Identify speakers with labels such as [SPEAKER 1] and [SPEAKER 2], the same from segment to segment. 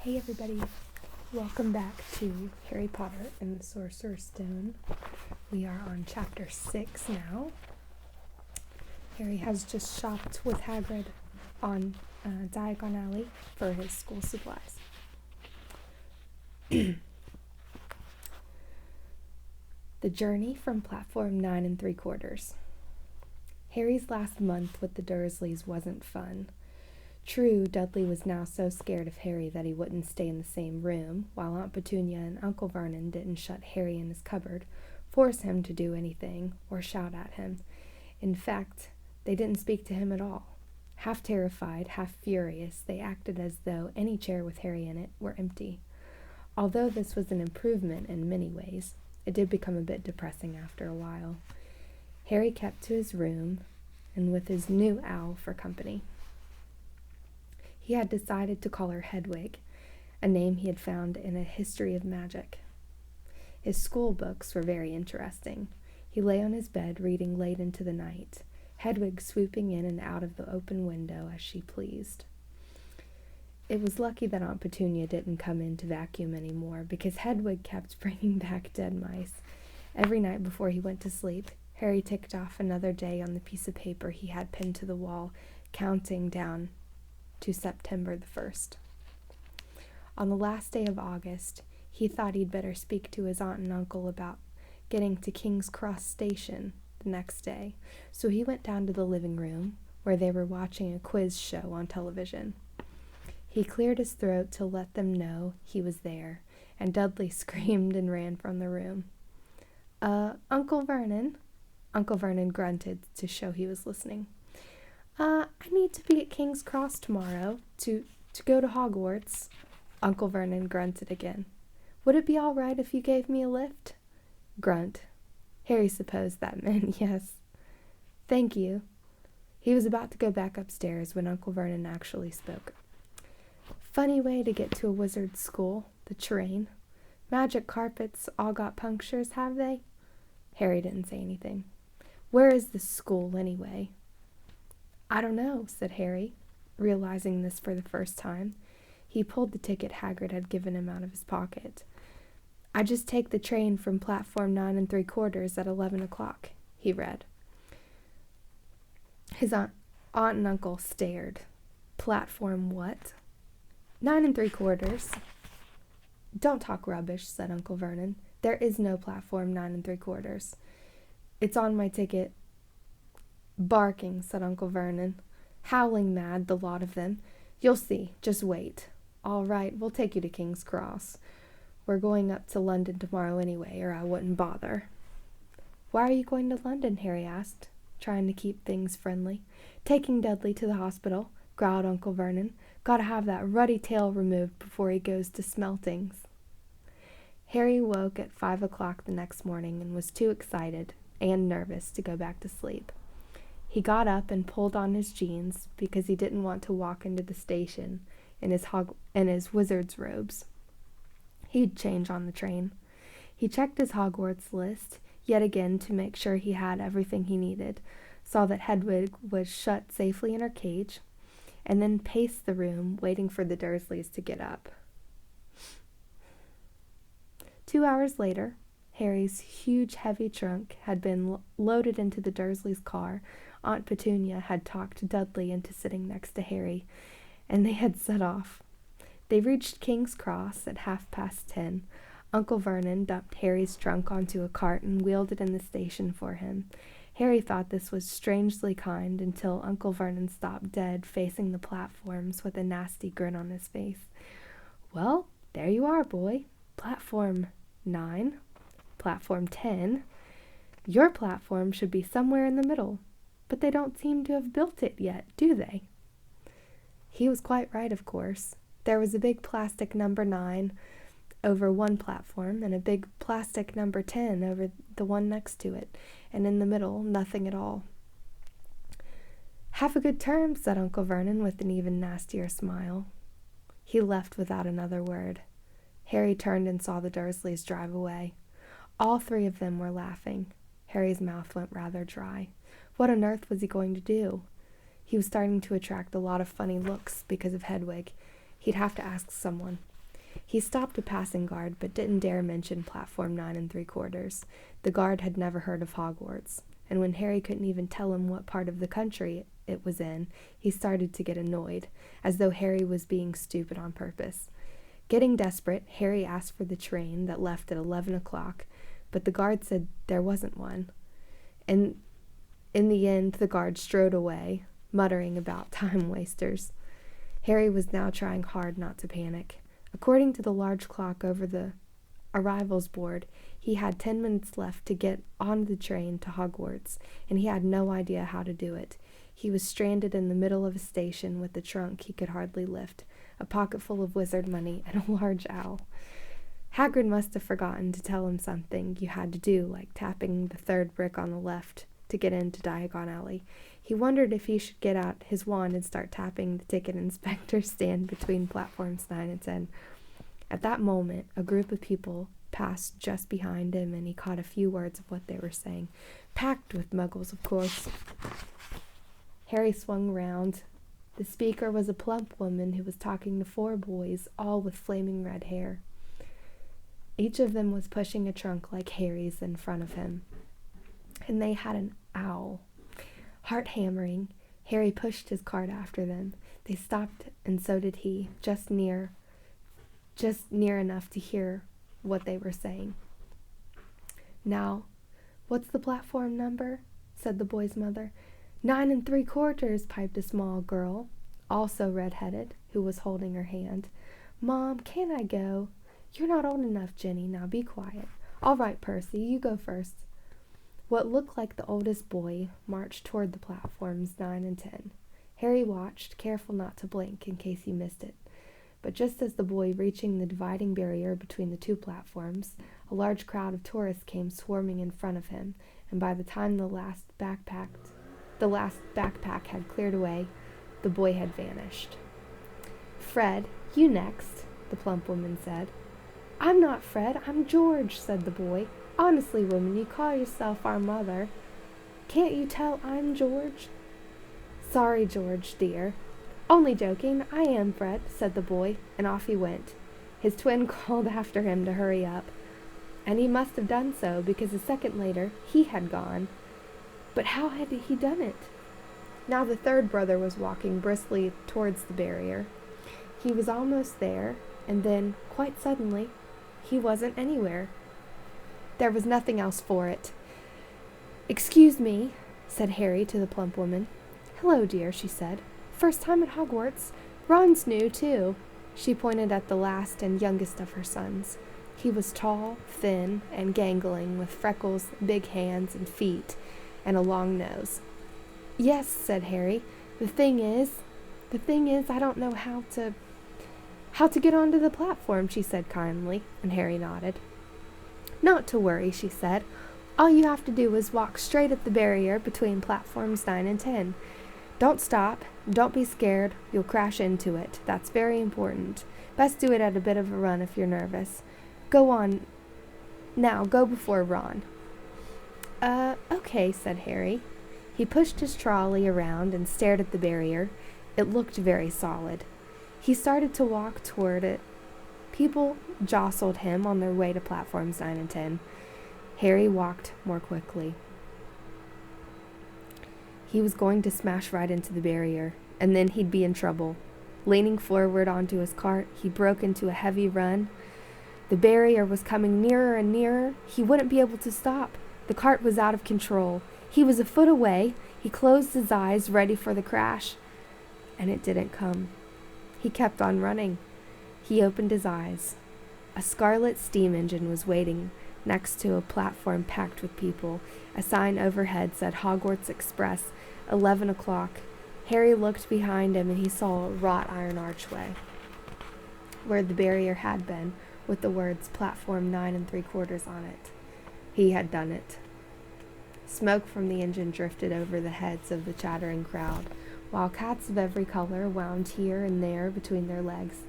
[SPEAKER 1] Hey everybody, welcome back to Harry Potter and the Sorcerer's Stone. We are on Chapter 6 now. Harry has just shopped with Hagrid on Diagon Alley for his school supplies. The journey from platform 9 3/4. Harry's last month with the Dursleys wasn't fun. True, Dudley was now so scared of Harry that he wouldn't stay in the same room, while Aunt Petunia and Uncle Vernon didn't shut Harry in his cupboard, force him to do anything, or shout at him. In fact, they didn't speak to him at all. Half terrified, half furious, they acted as though any chair with Harry in it were empty. Although this was an improvement in many ways, it did become a bit depressing after a while. Harry kept to his room, and with his new owl for company. He had decided to call her Hedwig, a name he had found in a history of magic. His school books were very interesting. He lay on his bed reading late into the night, Hedwig swooping in and out of the open window as she pleased. It was lucky that Aunt Petunia didn't come in to vacuum anymore, because Hedwig kept bringing back dead mice. Every night before he went to sleep, Harry ticked off another day on the piece of paper he had pinned to the wall, counting down to September the 1st. On the last day of August, he thought he'd better speak to his aunt and uncle about getting to King's Cross Station the next day, so he went down to the living room, where they were watching a quiz show on television. He cleared his throat to let them know he was there, and Dudley screamed and ran from the room. Uncle Vernon? Uncle Vernon grunted to show he was listening. I need to be at King's Cross tomorrow to go to Hogwarts. Uncle Vernon grunted again. Would it be all right if you gave me a lift? Grunt. Harry supposed that meant yes. Thank you. He was about to go back upstairs when Uncle Vernon actually spoke. Funny way to get to a wizard's school, the train. Magic carpets all got punctures, have they? Harry didn't say anything. Where is the school, anyway? I don't know, said Harry, realizing this for the first time. He pulled the ticket Hagrid had given him out of his pocket. I just take the train from platform 9 3/4 at 11 o'clock, he read. His aunt and uncle stared. Platform what? 9 3/4. Don't talk rubbish, said Uncle Vernon. There is no platform 9 3/4. It's on my ticket. Barking, said Uncle Vernon. Howling mad, the lot of them. You'll see, just wait. All right, we'll take you to King's Cross. We're going up to London tomorrow anyway, or I wouldn't bother. Why are you going to London? Harry asked, trying to keep things friendly. Taking Dudley to the hospital, growled Uncle Vernon. Gotta have that ruddy tail removed before he goes to Smeltings. Harry woke at 5 o'clock the next morning and was too excited and nervous to go back to sleep. He got up and pulled on his jeans because he didn't want to walk into the station in his wizard's robes. He'd change on the train. He checked his Hogwarts list yet again to make sure he had everything he needed, saw that Hedwig was shut safely in her cage, and then paced the room, waiting for the Dursleys to get up. 2 hours later, Harry's huge, heavy trunk had been loaded into the Dursleys' car. Aunt Petunia had talked Dudley into sitting next to Harry, and they had set off. They reached King's Cross at 10:30. Uncle Vernon dumped Harry's trunk onto a cart and wheeled it in the station for him. Harry thought this was strangely kind until Uncle Vernon stopped dead, facing the platforms with a nasty grin on his face. Well, there you are, boy. Platform 9, platform 10. Your platform should be somewhere in the middle, but they don't seem to have built it yet, do they? He was quite right, of course. There was a big plastic number 9 over one platform and a big plastic number 10 over the one next to it, and in the middle, nothing at all. Have a good term, said Uncle Vernon with an even nastier smile. He left without another word. Harry turned and saw the Dursleys drive away. All three of them were laughing. Harry's mouth went rather dry. What on earth was he going to do? He was starting to attract a lot of funny looks because of Hedwig. He'd have to ask someone. He stopped a passing guard, but didn't dare mention platform 9 3/4. The guard had never heard of Hogwarts, and when Harry couldn't even tell him what part of the country it was in, he started to get annoyed, as though Harry was being stupid on purpose. Getting desperate, Harry asked for the train that left at 11 o'clock, but the guard said there wasn't one. And in the end, the guard strode away, muttering about time wasters. Harry was now trying hard not to panic. According to the large clock over the arrivals board, he had 10 minutes left to get on the train to Hogwarts, and he had no idea how to do it. He was stranded in the middle of a station with a trunk he could hardly lift, a pocket full of wizard money, and a large owl. Hagrid must have forgotten to tell him something you had to do, like tapping the third brick on the left to get into Diagon Alley. He wondered if he should get out his wand and start tapping the ticket inspector stand between platforms 9 and 10. At that moment, a group of people passed just behind him, and he caught a few words of what they were saying. Packed with muggles, of course. Harry swung round. The speaker was a plump woman who was talking to 4 boys, all with flaming red hair. Each of them was pushing a trunk like Harry's in front of him, and they had an owl. Heart hammering, Harry pushed his cart after them. They stopped, and so did he, just near enough to hear what they were saying. Now, what's the platform number? Said the boy's mother. 9 3/4, piped a small girl, also red-headed, who was holding her hand. Mom, can't I go? You're not old enough, Jenny. Now be quiet. All right, Percy, you go first. What looked like the oldest boy marched toward the platforms 9 and 10. Harry watched, careful not to blink in case he missed it. But just as the boy reaching the dividing barrier between the 2 platforms, a large crowd of tourists came swarming in front of him, and by the time the last backpack had cleared away, the boy had vanished. Fred, you next, the plump woman said. I'm not Fred, I'm George, said the boy. Honestly, woman, you call yourself our mother. Can't you tell I'm George? Sorry, George, dear. Only joking, I am Fred, said the boy, and off he went. His twin called after him to hurry up, and he must have done so, because a second later he had gone. But how had he done it? Now the third brother was walking briskly towards the barrier. He was almost there, and then, quite suddenly, he wasn't anywhere. There was nothing else for it. Excuse me, said Harry to the plump woman. Hello, dear, she said. First time at Hogwarts. Ron's new, too. She pointed at the last and youngest of her sons. He was tall, thin, and gangling, with freckles, big hands and feet, and a long nose. Yes, said Harry. The thing is, I don't know how to get onto the platform, she said kindly, and Harry nodded. Not to worry, she said. All you have to do is walk straight at the barrier between platforms 9 and 10. Don't stop. Don't be scared. You'll crash into it. That's very important. Best do it at a bit of a run if you're nervous. Go on. Now, go before Ron. Okay, said Harry. He pushed his trolley around and stared at the barrier. It looked very solid. He started to walk toward it. People jostled him on their way to platforms 9 and 10. Harry walked more quickly. He was going to smash right into the barrier, and then he'd be in trouble. Leaning forward onto his cart, he broke into a heavy run. The barrier was coming nearer and nearer. He wouldn't be able to stop. The cart was out of control. He was a foot away. He closed his eyes, ready for the crash. And it didn't come. He kept on running. He opened his eyes. A scarlet steam engine was waiting next to a platform packed with people. A sign overhead said Hogwarts Express, 11 o'clock. Harry looked behind him, and he saw a wrought iron archway where the barrier had been, with the words platform 9 3/4 on it. He had done it. Smoke from the engine drifted over the heads of the chattering crowd, while cats of every color wound here and there between their legs.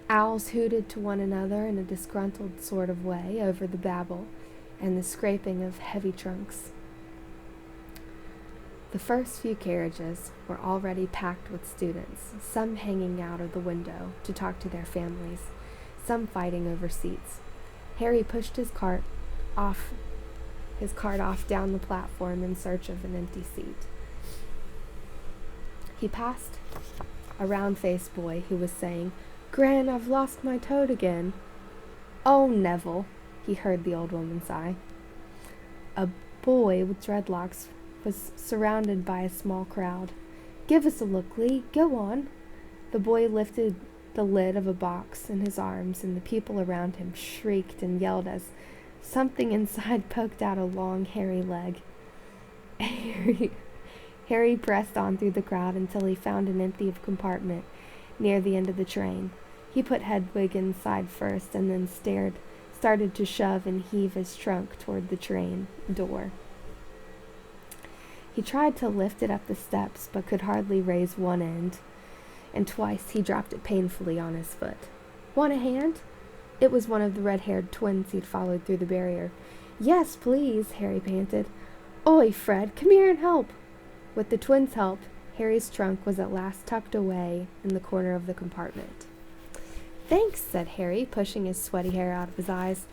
[SPEAKER 1] Owls hooted to one another in a disgruntled sort of way over the babble and the scraping of heavy trunks. The first few carriages were already packed with students, some hanging out of the window to talk to their families. some fighting over seats. Harry pushed his cart off down the platform in search of an empty seat. He passed a round-faced boy who was saying, "Gran, I've lost my toad again." "Oh, Neville," he heard the old woman sigh. A boy with dreadlocks was surrounded by a small crowd. "Give us a look, Lee. Go on." The boy lifted the lid of a box in his arms, and the people around him shrieked and yelled as something inside poked out a long, hairy leg. Harry pressed on through the crowd until he found an empty compartment near the end of the train. He put Hedwig inside first and then started to shove and heave his trunk toward the train door. He tried to lift it up the steps, but could hardly raise one end, and twice he dropped it painfully on his foot. "Want a hand?" It was one of the red-haired twins he'd followed through the barrier. "Yes, please," Harry panted. "Oi, Fred, come here and help." With the twins' help, Harry's trunk was at last tucked away in the corner of the compartment. "Thanks," said Harry, pushing his sweaty hair out of his eyes.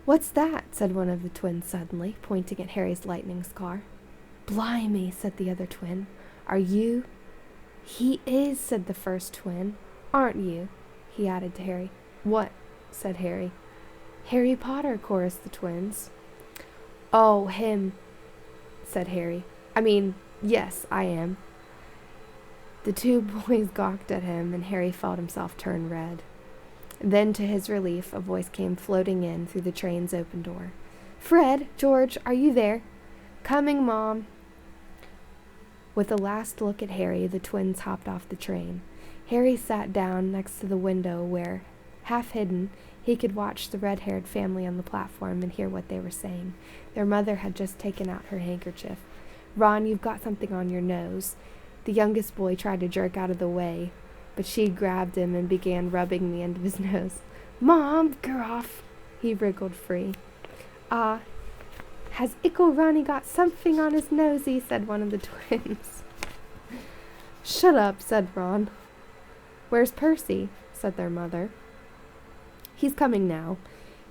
[SPEAKER 1] "What's that?" said one of the twins suddenly, pointing at Harry's lightning scar. "Blimey," said the other twin. "Are you—" "He is," said the first twin. "Aren't you?" he added to Harry. "What?" said Harry. "Harry Potter," chorused the twins. "Oh, him," said Harry. Yes, I am." The two boys gawked at him, and Harry felt himself turn red. Then, to his relief, a voice came floating in through the train's open door. "Fred, George, are you there?" "Coming, Mom." With a last look at Harry, the twins hopped off the train. Harry sat down next to the window where, half hidden, he could watch the red-haired family on the platform and hear what they were saying. Their mother had just taken out her handkerchief. "Ron, you've got something on your nose." The youngest boy tried to jerk out of the way, but she grabbed him and began rubbing the end of his nose. "Mom, off!" He wriggled free. "Has Ickle Ronnie got something on his nosy?" said one of the twins. "Shut up," said Ron. "Where's Percy?" said their mother. "He's coming now."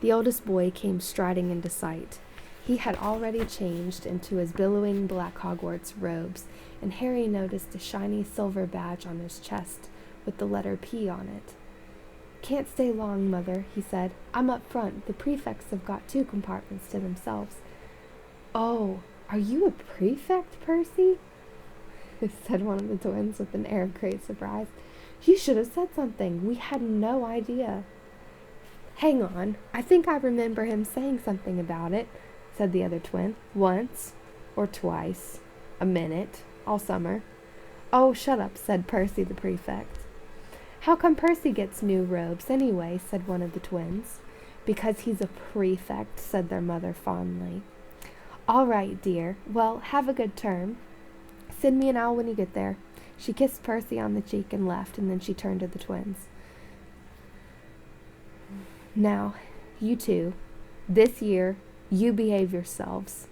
[SPEAKER 1] The oldest boy came striding into sight. He had already changed into his billowing black Hogwarts robes, and Harry noticed a shiny silver badge on his chest with the letter P on it. "Can't stay long, Mother," he said. "I'm up front. The prefects have got 2 compartments to themselves." "Oh, are you a prefect, Percy?" said one of the twins with an air of great surprise. "You should have said something. We had no idea." "Hang on. I think I remember him saying something about it," said the other twin. "Once or twice. A minute. All summer." "Oh, shut up," said Percy the prefect. "How come Percy gets new robes, anyway?" said one of the twins. "Because he's a prefect," said their mother fondly. "All right, dear. Well, have a good term. Send me an owl when you get there." She kissed Percy on the cheek and left, and then she turned to the twins. "Now, you two, this year, you behave yourselves.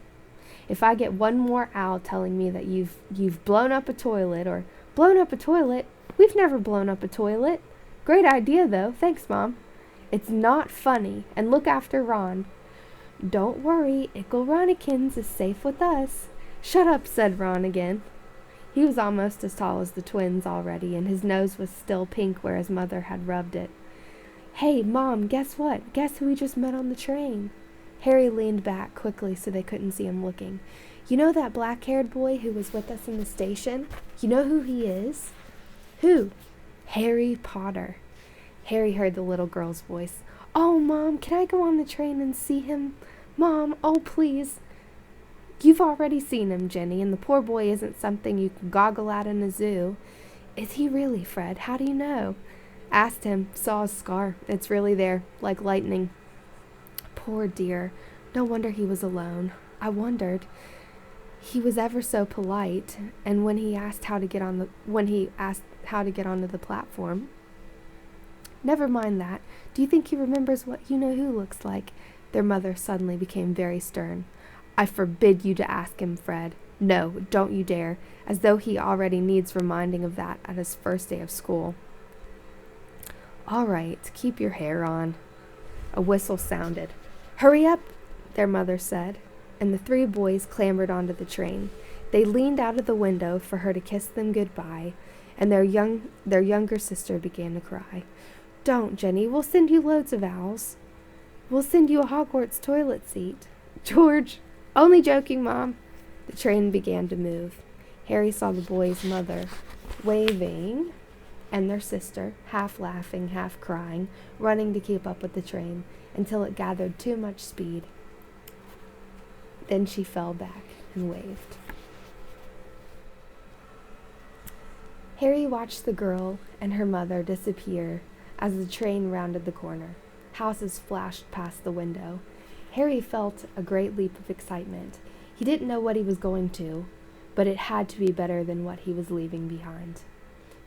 [SPEAKER 1] If I get one more owl telling me that you've blown up a toilet or blown up a toilet, we've never blown up a toilet. Great idea, though. Thanks, Mom. It's not funny, and look after Ron." "Don't worry, Ickle Ronikins is safe with us." "Shut up," said Ron again. He was almost as tall as the twins already, and his nose was still pink where his mother had rubbed it. "Hey, Mom, guess what? Guess who we just met on the train?" Harry leaned back quickly so they couldn't see him looking. "You know that black-haired boy who was with us in the station? You know who he is?" "Who?" "Harry Potter." Harry heard the little girl's voice. "Oh, Mom, can I go on the train and see him? Mom, oh, please." "You've already seen him, Jenny, and the poor boy isn't something you can goggle at in a zoo." "Is he really, Fred? How do you know?" "Asked him. Saw his scar. It's really there, like lightning." "Poor dear. No wonder he was alone. I wondered. He was ever so polite, and when he asked how to get onto the platform." "Never mind that. Do you think he remembers what you-know-who looks like?" Their mother suddenly became very stern. "I forbid you to ask him, Fred. No, don't you dare, as though he already needs reminding of that at his first day of school." All right, keep your hair on. A whistle sounded. Hurry up, their mother said, and the three boys clambered onto the train. They leaned out of the window for her to kiss them goodbye, and their younger sister began to cry. Don't, Jenny, we'll send you loads of owls. We'll send you a Hogwarts toilet seat. George, only joking, Mom. The train began to move. Harry saw the boys' mother waving and their sister, half laughing, half crying, running to keep up with the train until it gathered too much speed. Then she fell back and waved. Harry watched the girl and her mother disappear as the train rounded the corner. Houses flashed past the window. Harry felt a great leap of excitement. He didn't know what he was going to, but it had to be better than what he was leaving behind.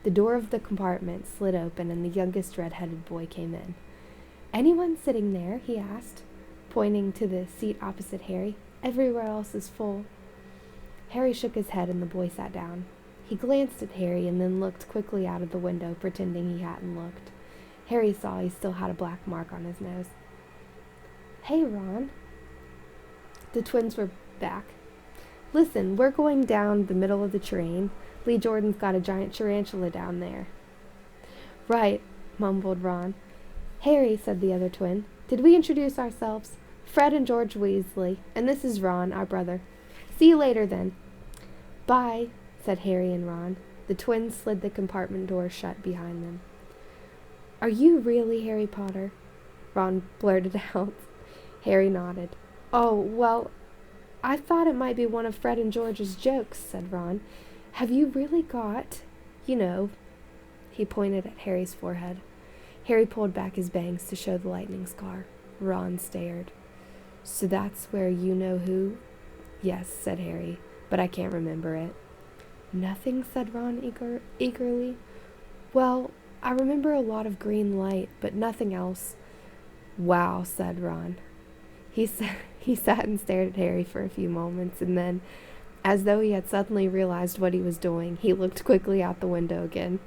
[SPEAKER 1] The door of the compartment slid open and the youngest red-headed boy came in. Anyone sitting there? He asked, pointing to the seat opposite Harry. Everywhere else is full. Harry shook his head and the boy sat down. He glanced at Harry and then looked quickly out of the window, pretending he hadn't looked. Harry saw he still had a black mark on his nose. Hey, Ron. The twins were back. Listen, we're going down the middle of the train. Lee Jordan's got a giant tarantula down there. Right, mumbled Ron. Harry, said the other twin, did we introduce ourselves? Fred and George Weasley, and this is Ron, our brother. See you later, then. Bye, said Harry and Ron. The twins slid the compartment door shut behind them. Are you really Harry Potter? Ron blurted out. Harry nodded. Oh, well, I thought it might be one of Fred and George's jokes, said Ron. Have you really got, you know, he pointed at Harry's forehead. Harry pulled back his bangs to show the lightning scar. Ron stared. So that's where you know who? Yes, said Harry, but I can't remember it. Nothing, said Ron eagerly. Well, I remember a lot of green light, but nothing else. Wow, said Ron. He sat and stared at Harry for a few moments, and then, as though he had suddenly realized what he was doing, he looked quickly out the window again.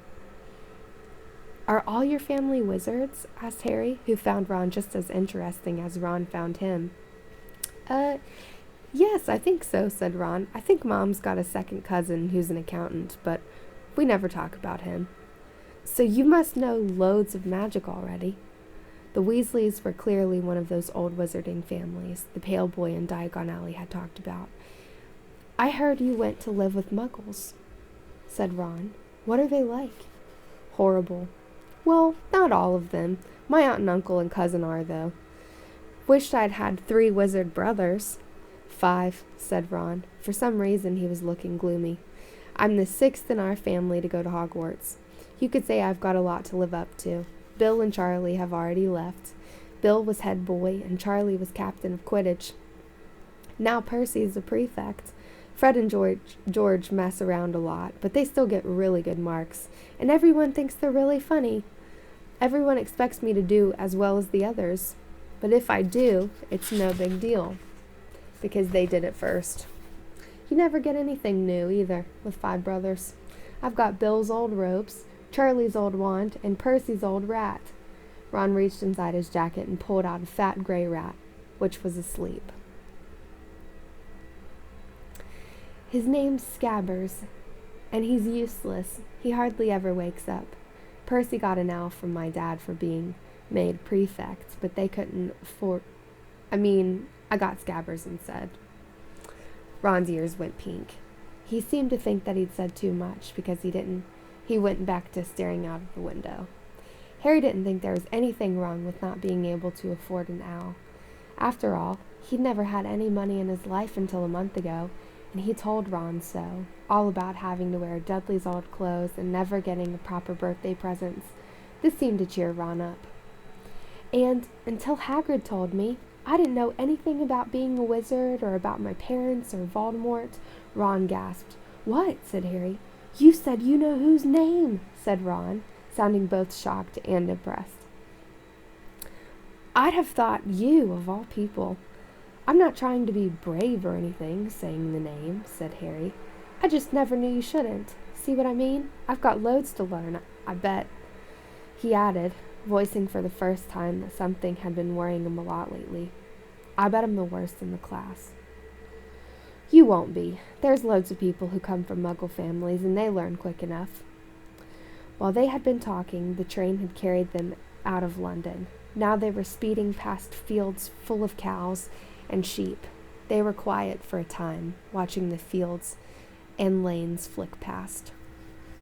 [SPEAKER 1] Are all your family wizards? Asked Harry, who found Ron just as interesting as Ron found him. Yes, I think so, said Ron. I think Mom's got a second cousin who's an accountant, but we never talk about him. So you must know loads of magic already. The Weasleys were clearly one of those old wizarding families the pale boy in Diagon Alley had talked about. I heard you went to live with Muggles, said Ron. What are they like? Horrible. Well, not all of them. My aunt and uncle and cousin are, though. Wished I'd had 3 wizard brothers. 5, said Ron. For some reason he was looking gloomy. I'm the 6th in our family to go to Hogwarts. You could say I've got a lot to live up to. Bill and Charlie have already left. Bill was head boy, and Charlie was captain of Quidditch. Now Percy's a prefect. Fred and George mess around a lot, but they still get really good marks, and everyone thinks they're really funny. Everyone expects me to do as well as the others, but if I do, it's no big deal, because they did it first. You never get anything new, either, with 5 brothers. I've got Bill's old ropes, Charlie's old wand, and Percy's old rat. Ron reached inside his jacket and pulled out a fat gray rat, which was asleep. His name's Scabbers, and he's useless. He hardly ever wakes up. Percy got an owl from my dad for being made prefect, but they couldn't afford... I got Scabbers instead. Ron's ears went pink. He seemed to think that he'd said too much, because he went back to staring out of the window. Harry didn't think there was anything wrong with not being able to afford an owl. After all, he'd never had any money in his life until a month ago, and he told Ron so, all about having to wear Dudley's old clothes and never getting proper birthday presents. This seemed to cheer Ron up. And until Hagrid told me, I didn't know anything about being a wizard or about my parents or Voldemort. Ron gasped. What? Said Harry. You said you know whose name, said Ron, sounding both shocked and impressed. I'd have thought you, of all people. I'm not trying to be brave or anything, saying the name, said Harry. I just never knew you shouldn't. See what I mean? I've got loads to learn, I bet. He added, voicing for the first time that something had been worrying him a lot lately. "I bet I'm the worst in the class." "You won't be. There's loads of people who come from Muggle families, and they learn quick enough." While they had been talking, the train had carried them out of London. Now they were speeding past fields full of cows and sheep. They were quiet for a time, watching the fields and lanes flick past.